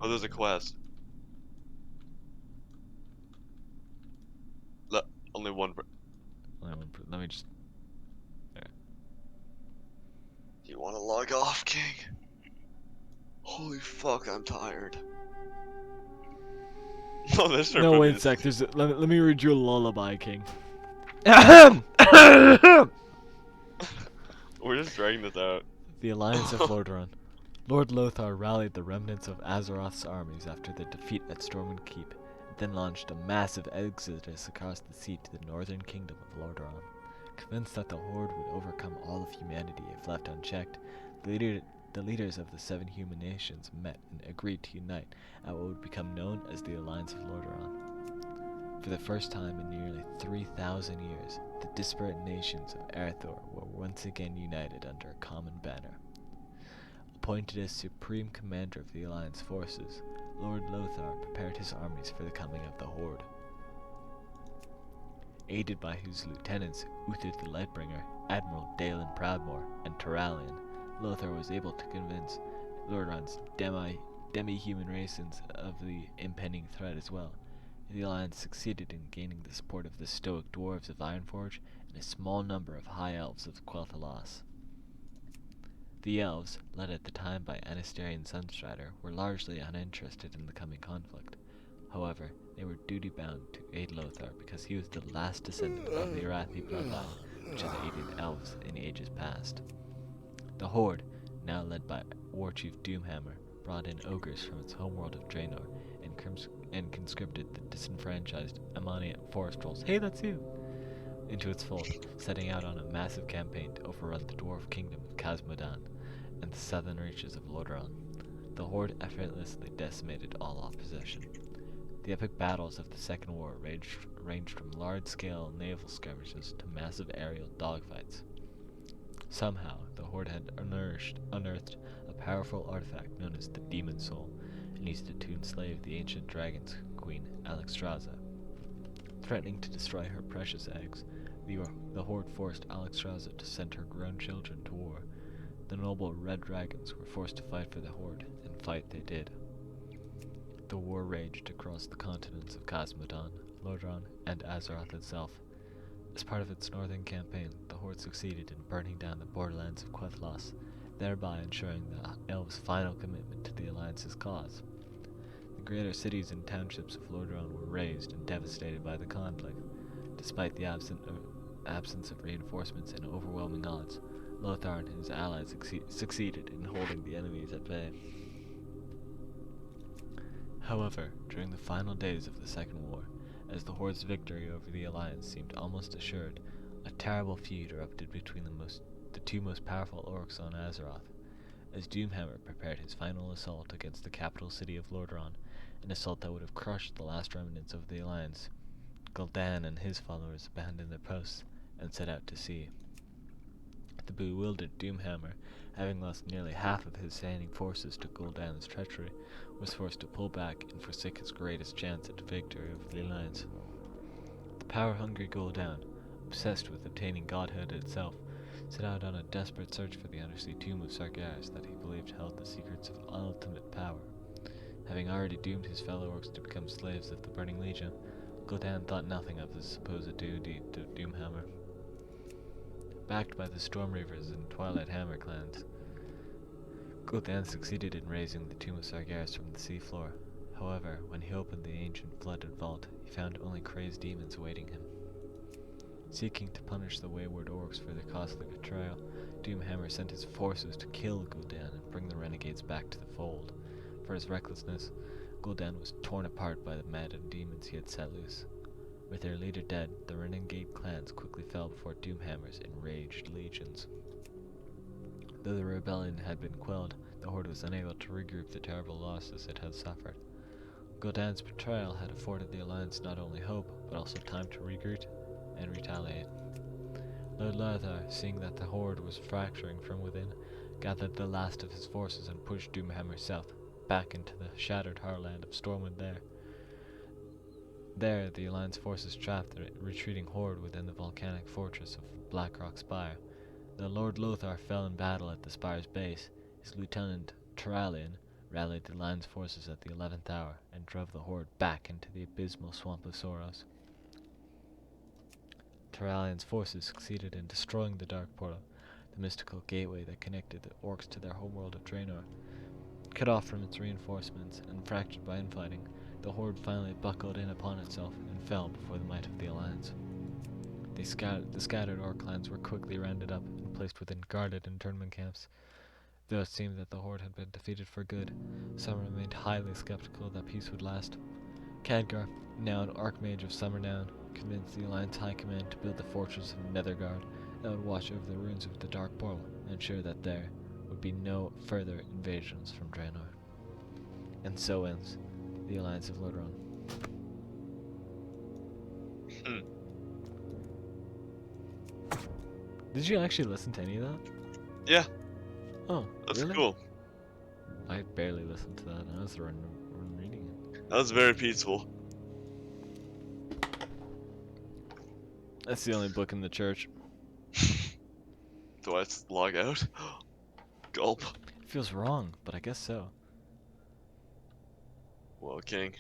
Oh, there's a quest. Only one. Let me just. There. Do you want to log off, King? Holy fuck, I'm tired. No, this No, movie wait a is. sec. Let me read you a lullaby, King. We're just dragging this out. The Alliance of Lordaeron. Lord Lothar rallied the remnants of Azeroth's armies after their defeat at Stormwind Keep, and then launched a massive exodus across the sea to the northern kingdom of Lordaeron. Convinced that the Horde would overcome all of humanity if left unchecked, the leaders of the 7 human nations met and agreed to unite at what would become known as the Alliance of Lordaeron. For the first time in nearly 3,000 years, the disparate nations of Aerthor were once again united under a common banner. Appointed as supreme commander of the Alliance forces, Lord Lothar prepared his armies for the coming of the Horde. Aided by his lieutenants Uther the Lightbringer, Admiral Dalen Proudmoore, and Turalian, Lothar was able to convince Lordaeron's demi-human races of the impending threat as well. The Alliance succeeded in gaining the support of the stoic dwarves of Ironforge and a small number of high elves of Quel'Thalas. The elves, led at the time by Anastarian Sunstrider, were largely uninterested in the coming conflict. However, they were duty-bound to aid Lothar because he was the last descendant of the Arathi bloodline, which had aided elves in ages past. The Horde, now led by Warchief Doomhammer, brought in ogres from its homeworld of Draenor and conscripted the disenfranchised Ammonian forest trolls, hey, that's you, into its fold, setting out on a massive campaign to overrun the dwarf kingdom of Khazmodan and the southern reaches of Lordaeron. The Horde effortlessly decimated all opposition. The epic battles of the Second War ranged from large-scale naval skirmishes to massive aerial dogfights. Somehow, the Horde had unearthed a powerful artifact known as the Demon Soul, and used it to enslave the ancient dragon's queen, Alexstrasza. Threatening to destroy her precious eggs, the Horde forced Alexstrasza to send her grown children to war. The noble red dragons were forced to fight for the Horde, and fight they did. The war raged across the continents of Khazmodan, Lordaeron, and Azeroth itself. As part of its northern campaign, the Horde succeeded in burning down the borderlands of Quel'Thalas, thereby ensuring the elves' final commitment to the Alliance's cause. The greater cities and townships of Lordaeron were razed and devastated by the conflict. Despite the absence of reinforcements and overwhelming odds, Lothar and his allies succeeded in holding the enemies at bay. However, during the final days of the Second War, as the Horde's victory over the Alliance seemed almost assured, a terrible feud erupted between the 2 most powerful orcs on Azeroth. As Doomhammer prepared his final assault against the capital city of Lordaeron, an assault that would have crushed the last remnants of the Alliance, Gul'dan and his followers abandoned their posts and set out to sea. The bewildered Doomhammer, having lost nearly half of his standing forces to Gul'dan's treachery, was forced to pull back and forsake his greatest chance at victory over the Alliance. The power-hungry Gul'dan, obsessed with obtaining godhood itself, set out on a desperate search for the undersea tomb of Sargeras that he believed held the secrets of ultimate power. Having already doomed his fellow orcs to become slaves of the Burning Legion, Gul'dan thought nothing of his supposed duty to Doomhammer. Backed by the Storm Reavers and Twilight Hammer clans, Gul'dan succeeded in raising the tomb of Sargeras from the seafloor. However, when he opened the ancient flooded vault, he found only crazed demons awaiting him. Seeking to punish the wayward orcs for their costly betrayal, Doomhammer sent his forces to kill Gul'dan and bring the renegades back to the fold. For his recklessness, Gul'dan was torn apart by the maddened demons he had set loose. With their leader dead, the renegade clans quickly fell before Doomhammer's enraged legions. Though the rebellion had been quelled, the Horde was unable to regroup the terrible losses it had suffered. Gul'dan's betrayal had afforded the Alliance not only hope, but also time to regroup and retaliate. Lord Lothar, seeing that the Horde was fracturing from within, gathered the last of his forces and pushed Doomhammer south, back into the shattered heartland of Stormwind there. There, the Alliance forces trapped the retreating Horde within the volcanic fortress of Blackrock Spire. Though Lord Lothar fell in battle at the spire's base, his lieutenant, Turalian, rallied the Alliance forces at the 11th hour and drove the Horde back into the abysmal swamp of Soros. Terralian's forces succeeded in destroying the Dark Portal, the mystical gateway that connected the Orcs to their homeworld of Draenor. Cut off from its reinforcements and fractured by infighting, the Horde finally buckled in upon itself and fell before the might of the Alliance. The scattered Orc clans were quickly rounded up and placed within guarded internment camps. Though it seemed that the Horde had been defeated for good, some remained highly skeptical that peace would last. Khadgar, now an Archmage of Summerdown, convinced the Alliance High Command to build the fortress of Nethergard that would watch over the ruins of the Dark Portal and ensure that there would be no further invasions from Draenor. And so ends the Alliance of Lordaeron. Did you actually listen to any of that? Yeah, Oh, that's really? cool. I barely listened to that. I was reading it. That was very peaceful. That's the only book in the church. Do I log out? Gulp. It feels wrong, but I guess so. Well, King,